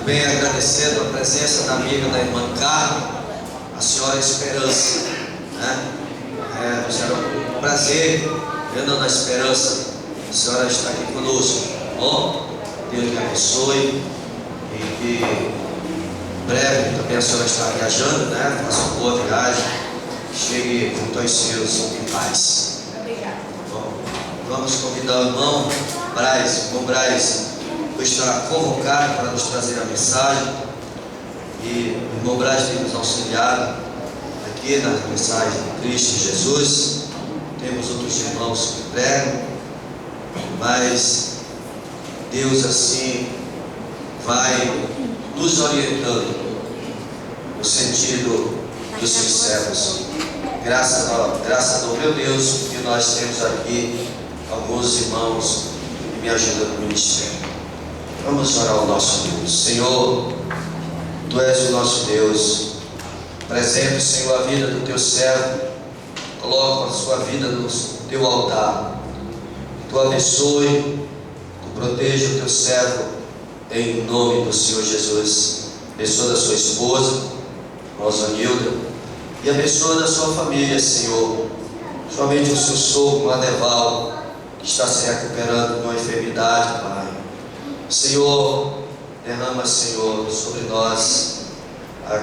Bem, agradecendo a presença da amiga da irmã Carmen, a senhora Esperança, né? Será um prazer, vendo na Esperança, a senhora está aqui conosco, tá bom? Deus lhe abençoe e que breve também a senhora está viajando, né? Faça uma boa viagem, chegue junto aos seus em paz. Obrigada. Bom, vamos convidar o irmão Braz. O irmão Braz está convocado para nos trazer a mensagem e o irmão Braz tem nos auxiliado aqui na mensagem de Cristo Jesus. Temos outros irmãos que pregam, mas Deus assim vai nos orientando no sentido dos seus servos. Graças ao meu Deus que nós temos aqui alguns irmãos que me ajudam no ministério. Vamos orar ao nosso Deus. Senhor, Tu és o nosso Deus. Presente, Senhor, a vida do Teu servo. Coloca a sua vida no Teu altar. Tu abençoe, Tu proteja o Teu servo em nome do Senhor Jesus. Abençoa da sua esposa, Rosanilda, e abençoa da sua família, Senhor. Somente o seu sogro, Madeval, que está se recuperando de uma enfermidade, Pai. Senhor, derrama, Senhor, sobre nós a tua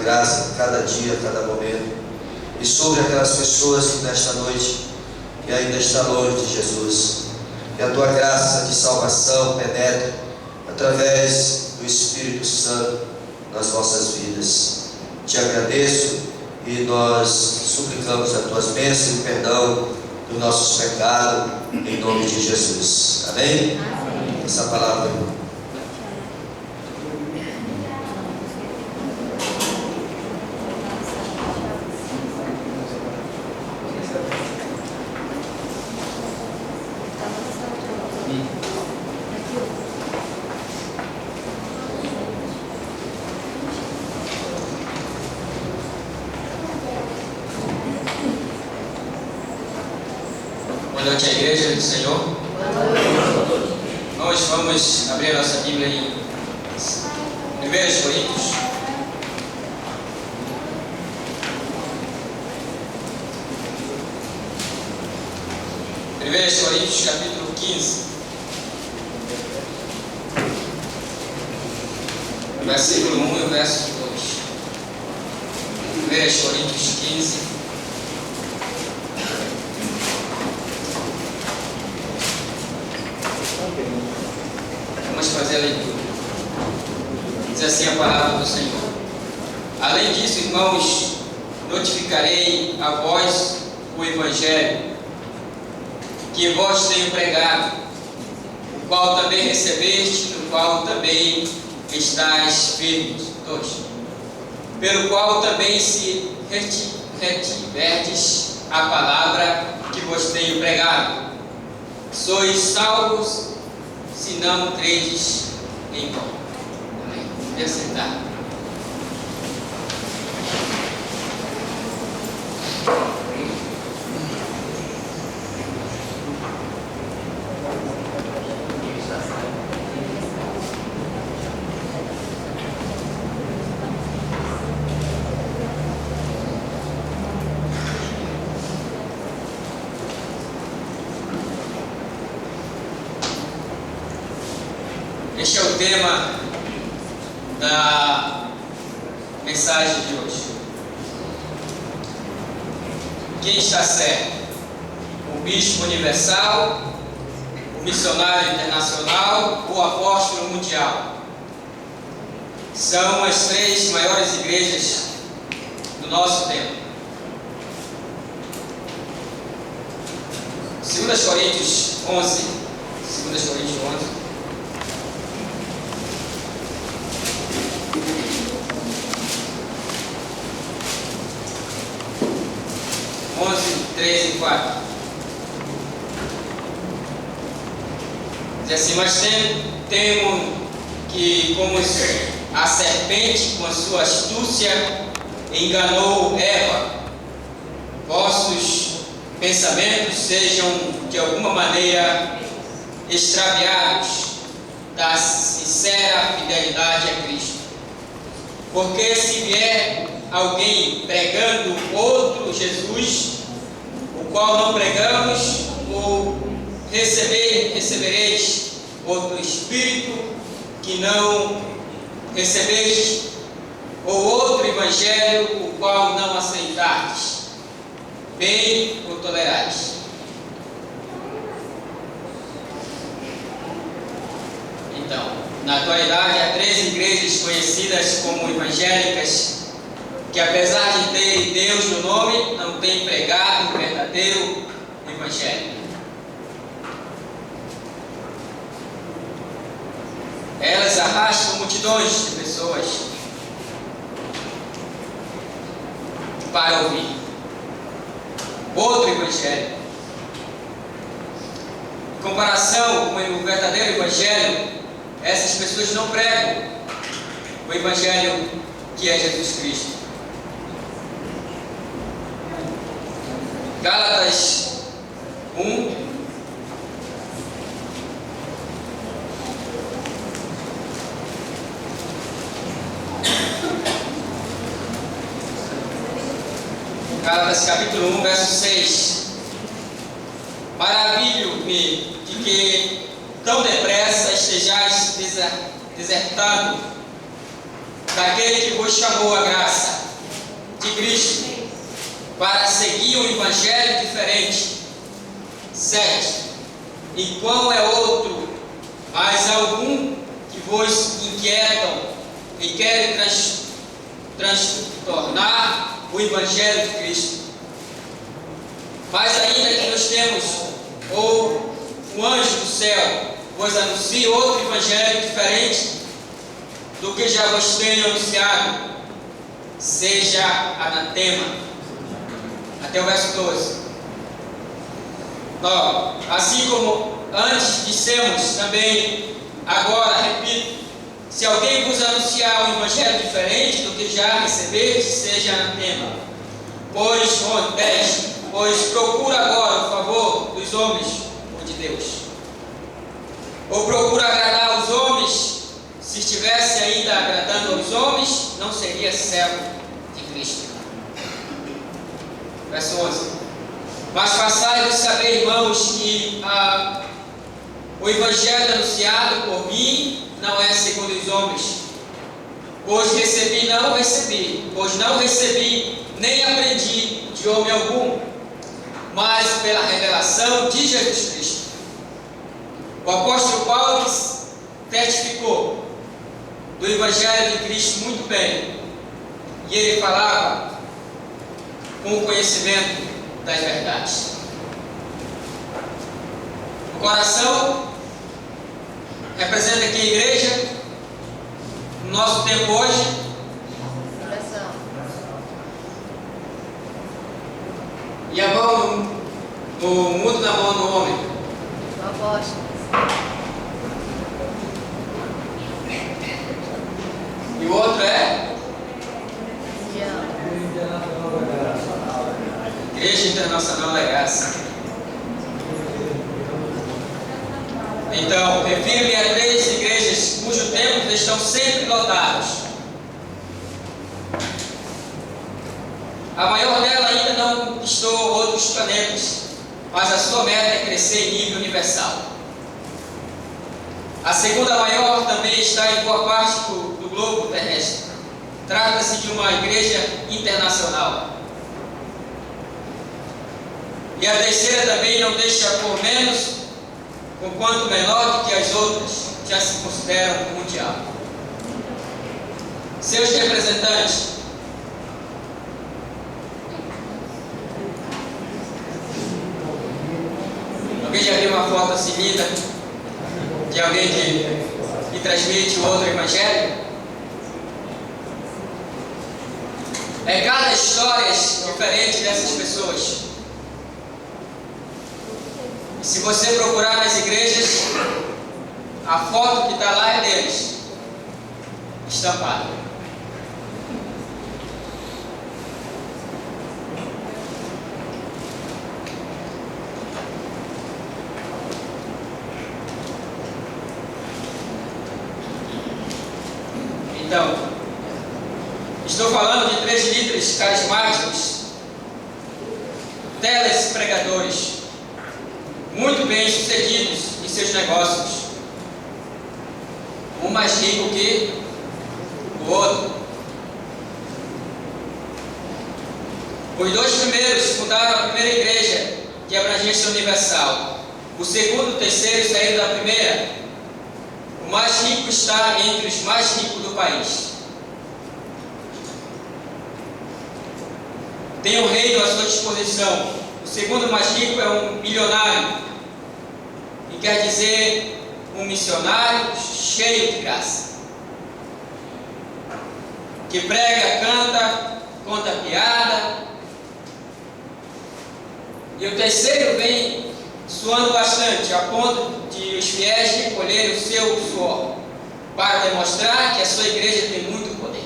graça, cada dia, cada momento, e sobre aquelas pessoas que nesta noite, que ainda está longe de Jesus, que a Tua graça de salvação penetre através do Espírito Santo nas vossas vidas. Te agradeço e nós suplicamos as Tuas bênçãos e perdão dos nossos pecados, em nome de Jesus. Amém? Essa palavra. Boa noite à igreja do Senhor. Nós vamos abrir a nossa Bíblia em 1 Coríntios. Coríntios capítulo 15, versículo 1 e o verso 2. 1 Coríntios 15, vamos fazer a leitura. Diz assim a palavra do Senhor: além disso, irmãos, notificarei a vós o Evangelho que vós tenho pregado, o qual também recebeste, no qual também estáis firmes. 2. Pelo qual também se retiverdes a palavra que vos tenho pregado, sois salvos, se não credes em vão. Amém. Pode sentar. Este é o tema da mensagem de hoje. Quem está certo? O bispo universal, o missionário internacional ou o apóstolo mundial? São as 3 maiores igrejas do nosso tempo. 2 Coríntios 11. 2 Coríntios 11. (11, 3 e 4). Diz assim: mas temo que, como a serpente com a sua astúcia enganou Eva, vossos pensamentos sejam de alguma maneira extraviados da sincera fidelidade a Cristo. Porque se vier alguém pregando outro Jesus, o qual não pregamos, ou recebereis outro Espírito que não recebeste, ou outro Evangelho, o qual não aceitastes, bem o tolerais. Então, na atualidade, há 3 igrejas conhecidas como evangélicas, que apesar de terem Deus no nome, não têm pregado o verdadeiro Evangelho. Elas arrastam multidões de pessoas para ouvir outro Evangelho. Em comparação com o verdadeiro Evangelho, essas pessoas não pregam o Evangelho que é Jesus Cristo. Gálatas 1, Gálatas capítulo 1, verso 6. Maravilho-me de que tão depressa estejais desertando daquele que vos chamou a graça de Cristo, para seguir um evangelho diferente. 7. E qual é outro, mas algum que vos inquietam e querem transtornar o evangelho de Cristo. Mas ainda que nós temos, ou o anjo do céu vos anuncie outro evangelho diferente do que já vos tenho anunciado, seja anatema. Até o verso 12. 9. Assim como antes dissemos, também agora repito: se alguém vos anunciar um evangelho diferente do que já recebeste, seja anatema. Pois procura agora o favor dos homens, ou de Deus. Ou procura agradar aos homens. Se estivesse ainda agradando aos homens, não seria servo de Cristo. Verso 11. Mas façai-vos saber, irmãos, que o evangelho anunciado por mim não é segundo os homens. Pois não recebi, nem aprendi de homem algum, mas pela revelação de Jesus Cristo. O apóstolo Paulo testificou do evangelho de Cristo muito bem, e ele falava com o conhecimento das verdades. O coração representa aqui a igreja, no nosso tempo hoje. E a mão no mundo, na mão do homem. O apóstolo. E o outro é? Igreja Internacional da Graça. Então, refiro-me a 3 igrejas cujos templos estão sempre lotados. A maior dela ainda não conquistou outros planetas, mas a sua meta é crescer em nível universal. A segunda maior também está em boa parte do globo terrestre. Trata-se de uma igreja internacional. E a terceira também não deixa por menos, conquanto menor do que as outras, já se consideram mundial. Seus representantes. Alguém já viu uma foto assim linda de alguém que transmite o outro evangelho? É cada história diferente dessas pessoas. E se você procurar nas igrejas, a foto que está lá é deles, estampada. Então, estou falando de 3 líderes carismáticos, telespregadores, muito bem sucedidos em seus negócios. Um mais rico que o outro. Os 2 primeiros fundaram a primeira igreja de abrangência universal. O segundo e o terceiro saíram da primeira. O mais rico está entre os mais ricos do país. Tem um reino à sua disposição. O segundo mais rico é um milionário, que quer dizer um missionário cheio de graça, que prega, canta, conta piada. E o terceiro vem suando bastante, a ponto de os fiéis recolherem o seu suor, para demonstrar que a sua igreja tem muito poder.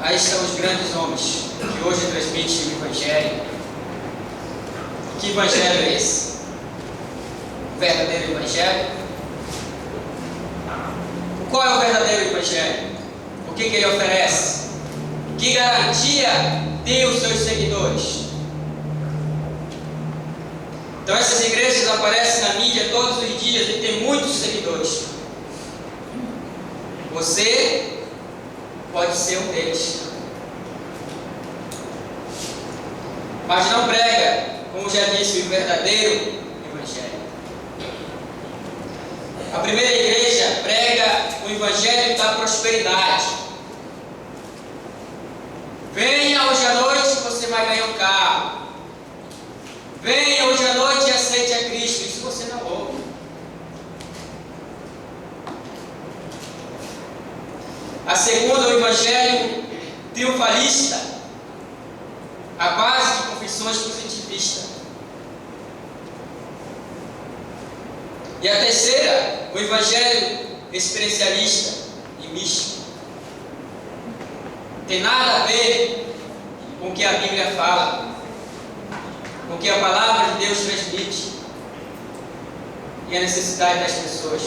Aí estão os grandes homens que hoje transmitem o Evangelho. Que Evangelho é esse? O verdadeiro Evangelho? Qual é o verdadeiro Evangelho? O que ele oferece? Que garantia tem os seus seguidores? Então essas igrejas aparecem na mídia todos os dias e tem muitos seguidores. Você pode ser um deles. Mas não prega, como já disse, o verdadeiro Evangelho. A primeira igreja prega o Evangelho da prosperidade. Venha hoje à noite, você vai ganhar um carro. Venha hoje à noite e aceite a Cristo. Isso você não ouve. A segunda, o Evangelho triunfalista, a base de confissões positivistas. E a terceira, o Evangelho experiencialista e místico. Tem nada a ver com o que a Bíblia fala, com o que a palavra de Deus transmite e a necessidade das pessoas.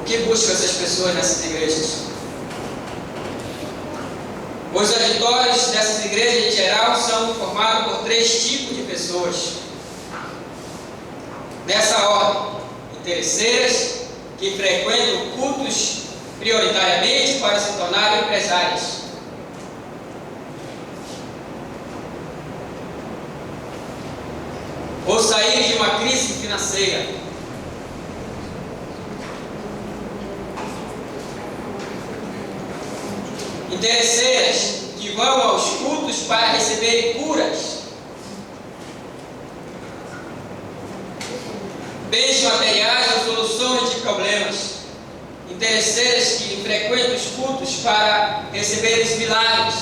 O que buscam essas pessoas nessas igrejas? Os auditórios dessas igrejas em geral são formados por 3 tipos de pessoas. Nessa ordem: interesseiras, que frequentam cultos prioritariamente para se tornarem empresárias. Ou sair de uma crise financeira. Interesseiras, que vão aos cultos para receberem curas, bens materiais ou soluções de problemas. Interesseiras que frequentam os cultos para receberem os milagres.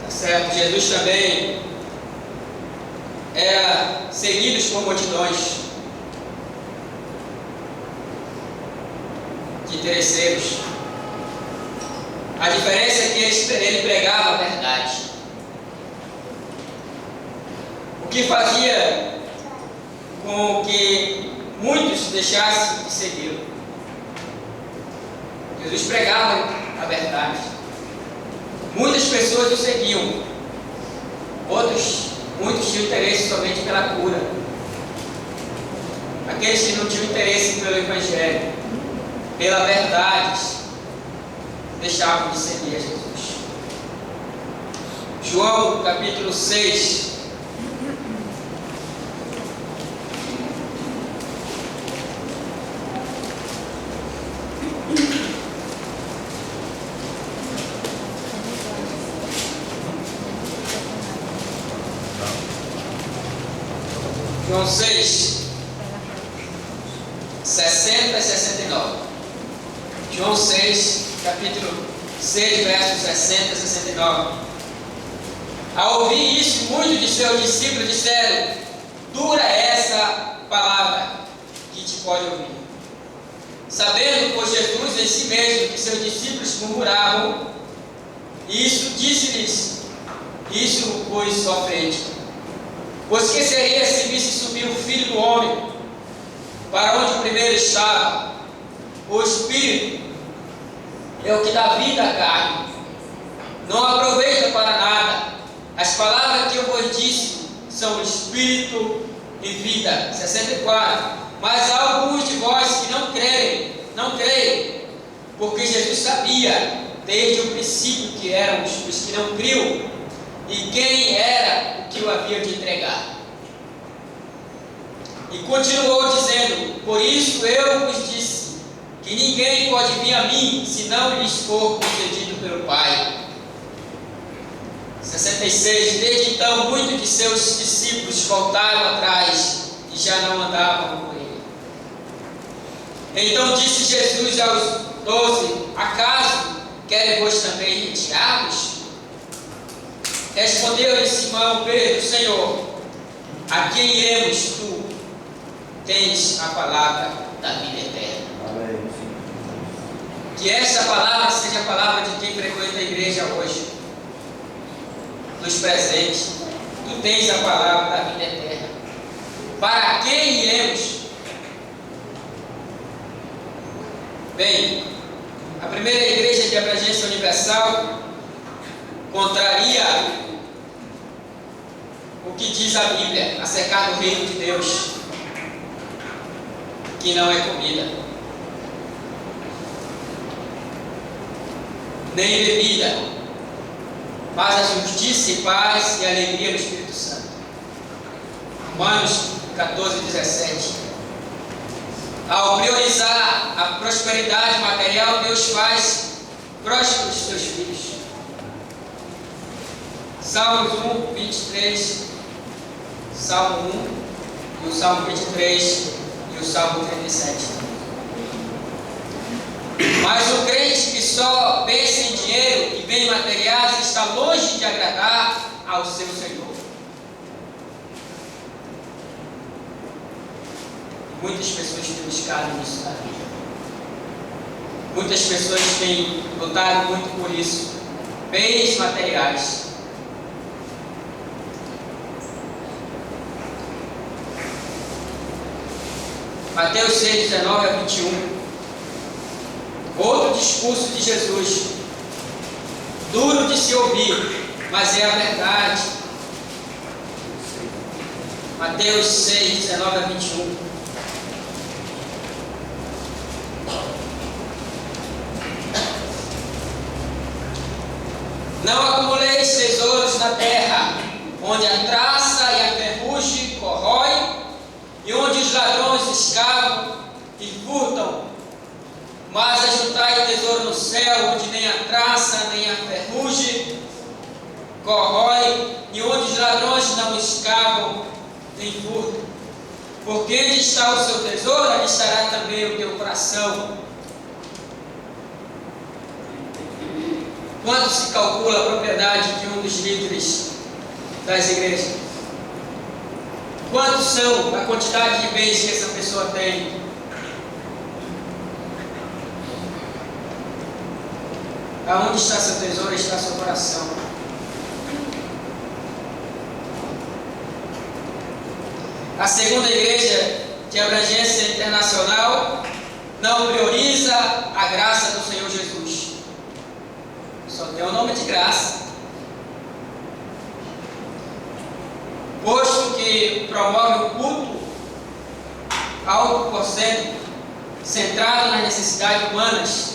Tá certo? Jesus também era seguido por multidões de interesseiros. A diferença é que ele pregava a verdade, o que fazia com que muitos deixassem de segui-lo. Jesus pregava a verdade. Muitas pessoas o seguiam, muitos tinham interesse somente pela cura. Aqueles que não tinham interesse pelo Evangelho, pela verdade, deixavam de seguir a Jesus. João capítulo 6. João 6, 60 e 69. João 6, capítulo 6, versos 60 e 69. Ao ouvir isso, muitos de seus discípulos disseram: dura é essa palavra que te pode ouvir. Sabendo, pois, Jesus em si mesmo que seus discípulos murmuravam, isso disse-lhes: Isso o pôs à frente. Pois que seria se visse subir o Filho do Homem para onde primeiro estava? O Espírito é o que dá vida à carne. Não aproveita para nada. As palavras que eu vos disse são Espírito e vida. 64. Mas há alguns de vós que não creem, porque Jesus sabia desde o princípio que eram os que não criam e quem era o que o havia de entregar. E continuou dizendo: por isso eu vos disse que ninguém pode vir a mim se não lhes for concedido pelo Pai. 66. Desde então muitos de seus discípulos voltaram atrás e já não andavam com ele. Então disse Jesus aos 12: acaso querem vós também retirar-vos? Respondeu-lhe Simão Pedro: Senhor, a quem iremos? Tu tens a palavra da vida eterna. Amém. Que esta palavra seja a palavra de quem frequenta a igreja hoje, nos presentes. Tu tens a palavra da vida eterna. Para quem iremos? Bem, a primeira igreja de abrangência universal contraria o que diz a Bíblia acerca do reino de Deus, que não é comida, nem bebida, mas a justiça e paz e alegria no Espírito Santo. Romanos 14, 17. Ao priorizar a prosperidade material, Deus faz prósperos os seus filhos. Salmos 1, 23, Salmo 1, e o Salmo 23 e o Salmo 37. Mas o crente que só pensa em dinheiro e bens materiais está longe de agradar ao seu Senhor. Muitas pessoas têm buscado isso na vida. Muitas pessoas têm lutado muito por isso. Bens materiais. Mateus 6, 19 a 21. Outro discurso de Jesus. Duro de se ouvir, mas é a verdade. Mateus 6, 19 a 21. Não acumuleis tesouros na terra, onde a traça e a ferrugem corroem, e onde os ladrões escavam e furtam, mas ajuntai tesouro no céu, onde nem a traça nem a ferrugem corrói, e onde os ladrões não escavam nem furtam. Porque onde está o seu tesouro, ali estará também o teu coração. Quanto se calcula a propriedade de um dos líderes das igrejas? Quantos são a quantidade de bens que essa pessoa tem? Aonde está seu tesouro, está seu coração. A segunda igreja de abrangência internacional não prioriza a graça do Senhor Jesus. Só tem o nome de graça. Posto que promove o culto autoconsciente, centrado nas necessidades humanas.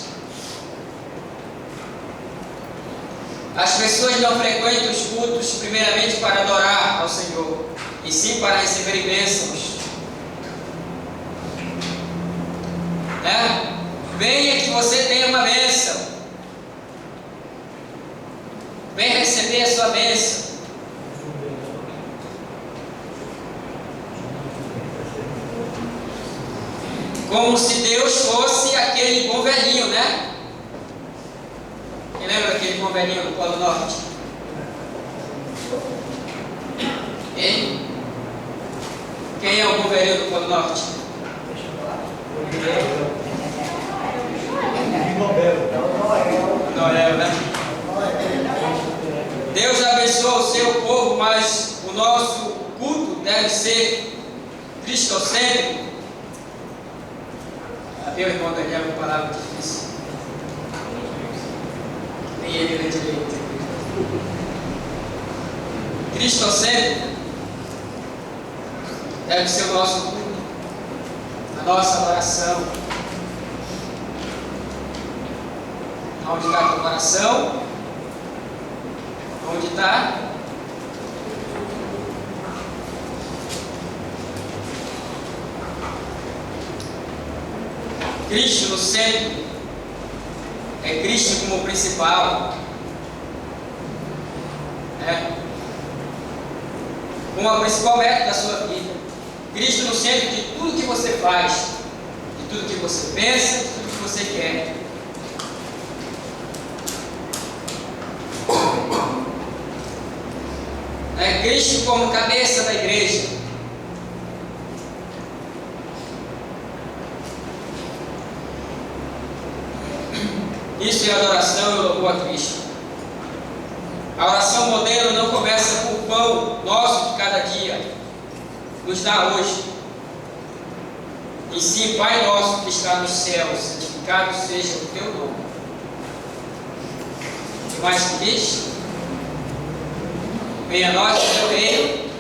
As pessoas não frequentam os cultos primeiramente para adorar ao Senhor, e sim para receber bênçãos. Venha que você tenha uma bênção. Venha receber a sua bênção. Como se Deus fosse aquele bom velhinho, né? Quem lembra daquele bom velhinho do Polo Norte? Hein? Quem é o bom velhinho do Polo Norte? Noel, né? Deus abençoe abençoa o seu povo, mas o nosso culto deve ser cristocêntrico. Meu irmão Daniel, uma palavra difícil. Nem ele lê direito. Cristocêntrico deve ser o nosso culto, a nossa oração. Onde está a tua oração? Onde está? Cristo no centro. É Cristo como principal. Como a principal meta da sua vida. Cristo no centro de tudo que você faz, de tudo que você pensa, de tudo que você quer. Cristo como cabeça da igreja. Isso é adoração e louvor a Cristo. A oração modelo não começa por pão nosso de cada dia, nos dá hoje. E sim, Pai nosso que está nos céus, santificado seja o teu nome. O que mais que diz? Venha a nós o teu reino,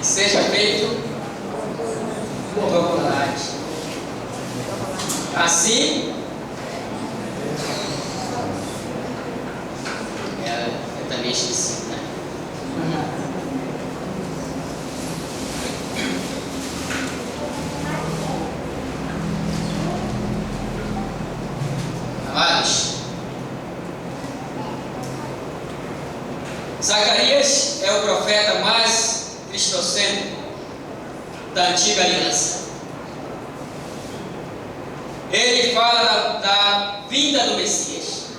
e seja feito a tua vontade. Assim, eu também esqueci, né? Amados, Zacarias é o profeta mais cristocêntrico da antiga aliança. Ele fala da vinda do Messias.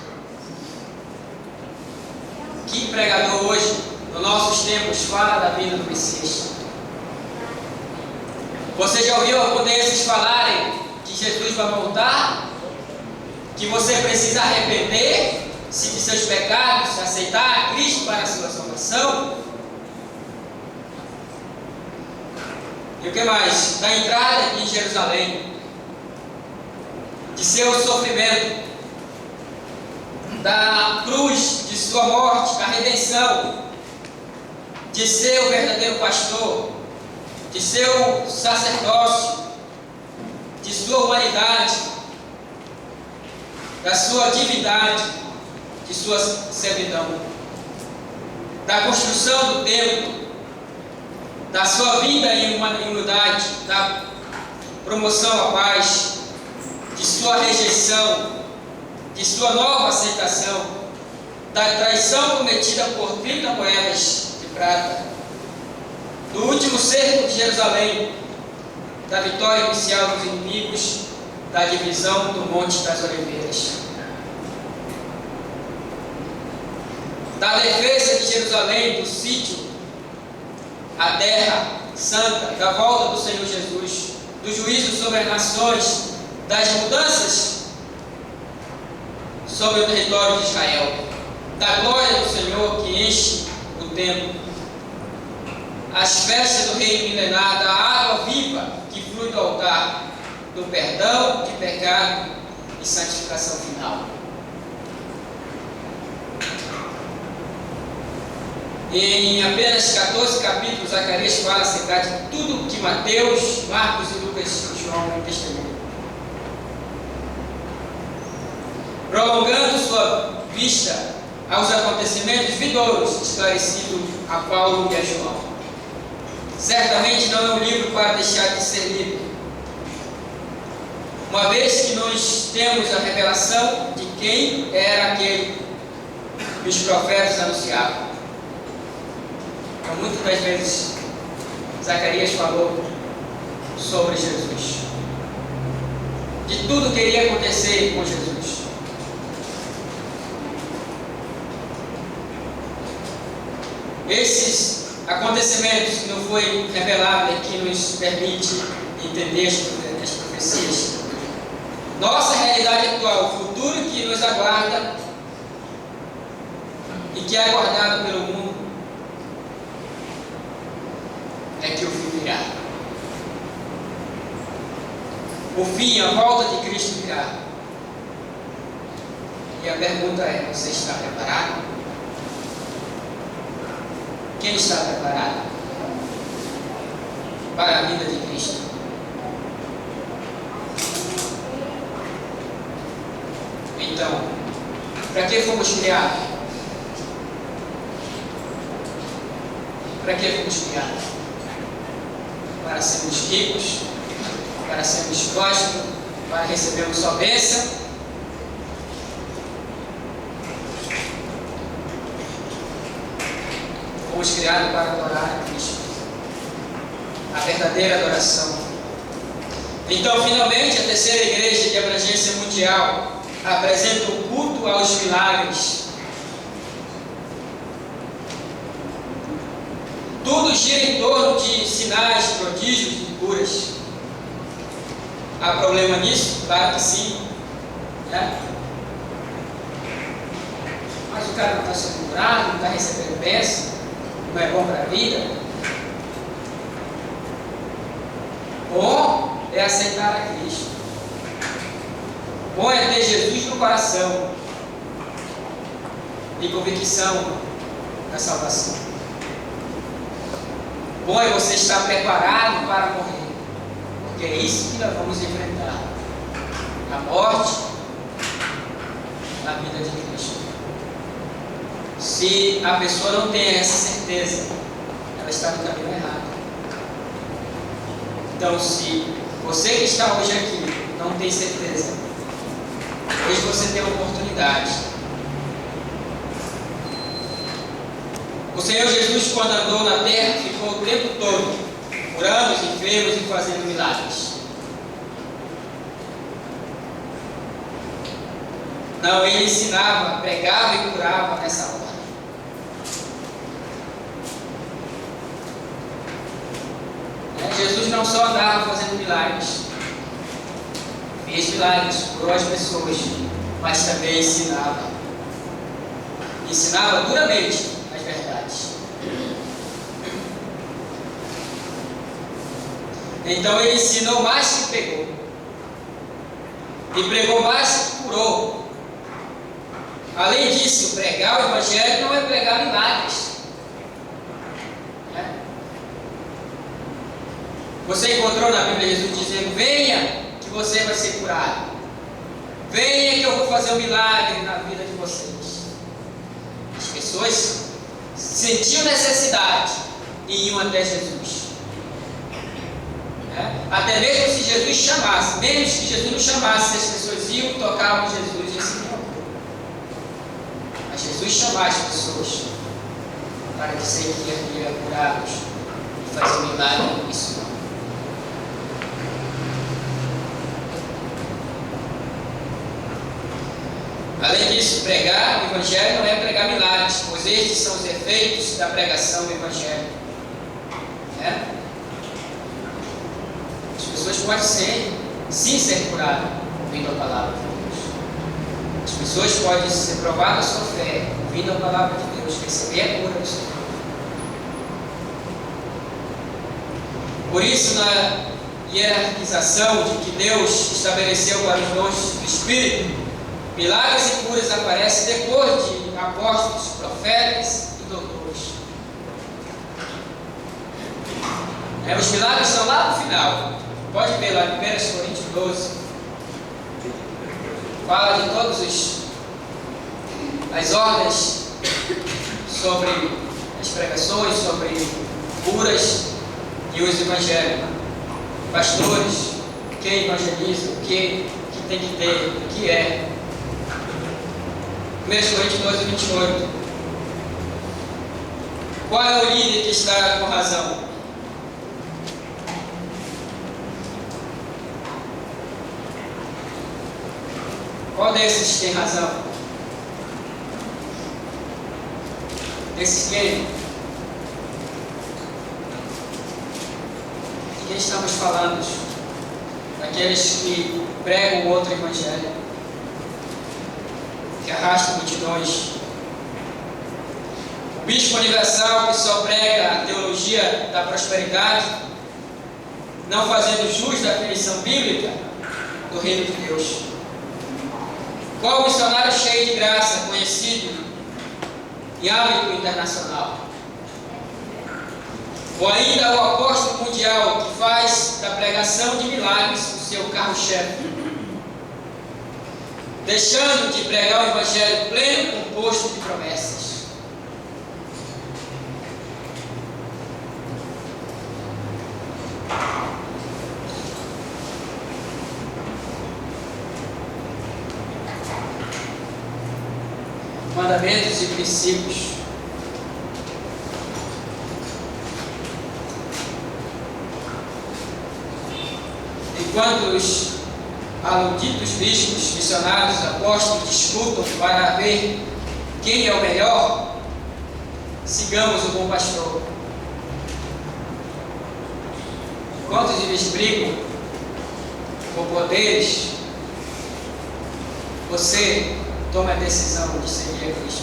Que pregador hoje, nos nossos tempos, fala da vinda do Messias? Você já ouviu algum desses falarem que Jesus vai voltar? Que você precisa arrepender-se de seus pecados, aceitar a Cristo para a sua salvação? E o que mais? Da entrada em Jerusalém, de seu sofrimento, da cruz, de sua morte, da redenção, de ser o verdadeiro pastor, de seu sacerdócio, de sua humanidade, da sua divindade, de sua servidão, da construção do templo, da sua vida em humildade, da promoção à paz, de sua rejeição, de sua nova aceitação, da traição cometida por 30 moedas de prata, do último cerco de Jerusalém, da vitória inicial dos inimigos, da divisão do Monte das Oliveiras, da defesa de Jerusalém, do sítio, a terra santa, da volta do Senhor Jesus, do juízo sobre as nações, das mudanças sobre o território de Israel, da glória do Senhor que enche o templo, as festas do reino milenar, da água viva que flui do altar, do perdão de pecado e santificação final. Em apenas 14 capítulos, Zacarias fala acerca de tudo que Mateus, Marcos e Lucas e João testemunham, prolongando sua vista aos acontecimentos vindouros, esclarecido a Paulo e a João. Certamente não é um livro para deixar de ser lido, uma vez que nós temos a revelação de quem era aquele que os profetas anunciavam. Então, muitas das vezes, Zacarias falou sobre Jesus, de tudo que iria acontecer com Jesus. Esses acontecimentos que não foi revelado é que nos permite entender as profecias. Nossa realidade atual, o futuro que nos aguarda, que é aguardado pelo mundo é que o fim virá. O fim, a volta de Cristo virá. E a pergunta é: você está preparado? Quem está preparado para a vinda de Cristo? Então, para que fomos criados? Para que fomos criados? Para sermos ricos? Para sermos prósperos? Para recebermos sua bênção? Fomos criados para adorar a Cristo, a verdadeira adoração. Então, finalmente, a terceira igreja de abrangência mundial apresenta o culto aos milagres. Tudo gira em torno de sinais, prodígios e curas. Há problema nisso? Claro que sim, né? Mas o cara não está sendo curado, não está recebendo bênção, não é bom para a vida. Bom é aceitar a Cristo. Bom é ter Jesus no coração e convicção da salvação. Bom é você estar preparado para morrer, porque é isso que nós vamos enfrentar: a morte na vida de Cristo. Se a pessoa não tem essa certeza, ela está no caminho errado. Então, se você que está hoje aqui não tem certeza, hoje você tem a oportunidade. O Senhor Jesus, quando andou na terra, ficou o tempo todo curando os enfermos e fazendo milagres. Não, ele ensinava, pregava e curava nessa hora. Jesus não só andava fazendo milagres, fez milagres, curou as pessoas, mas também ensinava. Ensinava duramente as verdades. Então ele ensinou mais que pregou. E pregou mais que curou. Além disso, pregar o Evangelho não é pregar milagres. Você encontrou na Bíblia Jesus dizendo: venha que você vai ser curado. Venha que eu vou fazer um milagre na vida de vocês. As pessoas sentiam necessidade e iam até Jesus. Até mesmo se Jesus chamasse, mesmo que Jesus não chamasse, as pessoas iam, tocavam Jesus e assim não. Mas Jesus chamava as pessoas para dizer que ia curá-los e fazer um milagre, isso não. Além disso, pregar o Evangelho não é pregar milagres, pois estes são os efeitos da pregação do Evangelho. As pessoas podem sim ser curadas ouvindo a palavra de Deus. As pessoas podem ser provadas a sua fé ouvindo a palavra de Deus, receber a cura do Senhor. Por isso, na hierarquização de que Deus estabeleceu para os dons do Espírito, milagres e curas aparecem depois de apóstolos, profetas e doutores. Os milagres estão lá no final. Pode ver lá em 1 Coríntios 12. Fala de todas as ordens sobre as pregações, sobre curas e os evangélicos. Pastores, quem evangeliza, o que tem que ter, o que é. 1 Coríntios 12, 28. Qual é o líder que está com razão? Qual desses tem razão? Desses quem? De quem estamos falando? Daqueles que pregam outro evangelho, que arrastam multidões. O bispo universal que só prega a teologia da prosperidade, não fazendo jus da definição bíblica do reino de Deus. Qual o missionário cheio de graça, conhecido em âmbito internacional? Ou ainda o apóstolo mundial que faz da pregação de milagres o seu carro-chefe, deixando de pregar o evangelho pleno composto de promessas? Mandamentos e princípios. Enquanto os aludidos bispos, missionários, apóstolos discutam para ver quem é o melhor, sigamos o bom pastor. Enquanto eles brigam por poderes, você toma a decisão de seguir a Cristo.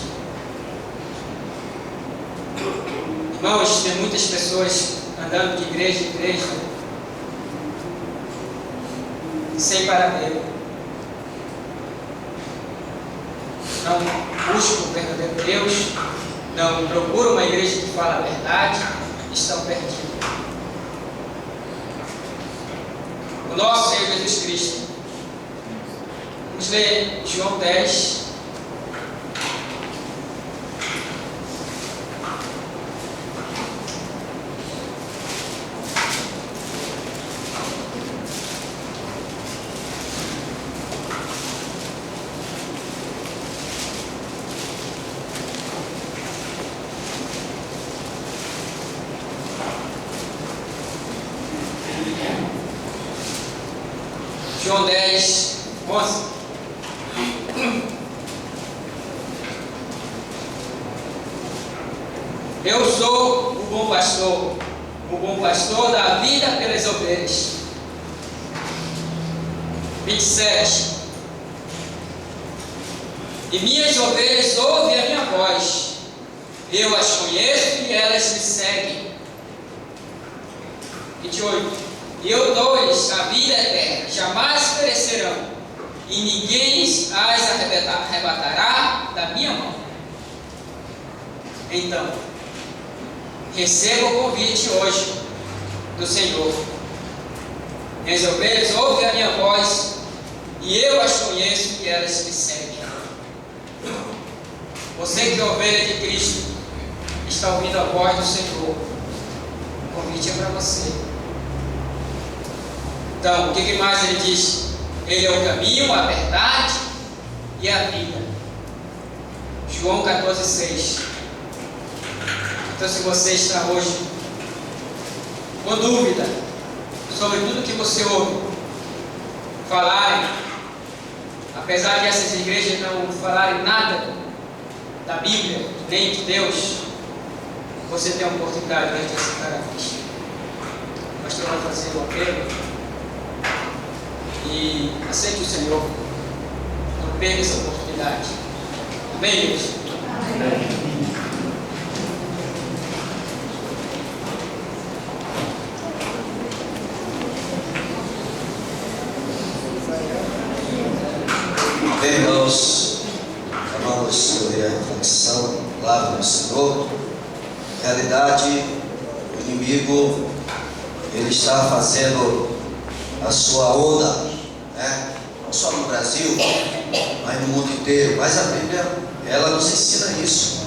Irmãos, tem muitas pessoas andando de igreja em igreja sem paradeiro. Não buscam o verdadeiro Deus, não procuram uma igreja que fala a verdade, estão perdidos. O nosso Senhor Jesus Cristo. Vamos ler João 10. João 10, 11. Eu sou o bom pastor da vida pelas ovelhas. 27. E minhas ovelhas ouvem a minha voz. Eu as conheço e elas me seguem. 28. E eu dou-lhes a vida eterna, jamais perecerão, e ninguém as arrebatará da minha mão. Então, receba o convite hoje do Senhor. Minhas ovelhas ouvem a minha voz, e eu as conheço e elas me seguem. Você que é ovelha de Cristo, está ouvindo a voz do Senhor. O convite é para você. Então, o que mais ele diz? Ele é o caminho, a verdade e a vida. João 14,6. Então, se você está hoje com dúvida sobre tudo que você ouve falarem, apesar de essas igrejas não falarem nada da Bíblia, nem de Deus, você tem a oportunidade de aceitar a Cristo. O pastor vai fazer o apelo. E aceite o Senhor. Não perca essa oportunidade. Amém, Deus? Amém. Bem, irmãos, vamos sobre a reflexão, palavra do Senhor. Na realidade, o inimigo, ele está fazendo a sua onda, né? Não só no Brasil, mas no mundo inteiro. Mas a Bíblia, ela nos ensina isso.